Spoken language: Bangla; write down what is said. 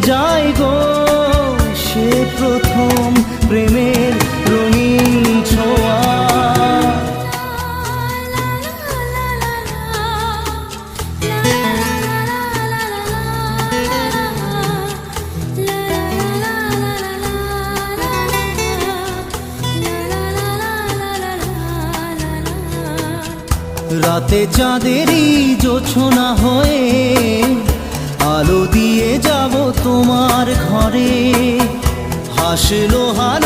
যায় গো সে প্রথম প্রেমের রঙিন ছোঁয়া। রাতে চাঁদেরই জোছনা হয়ে আলো দিয়ে যাব তোমার ঘরে, হাসলো হাল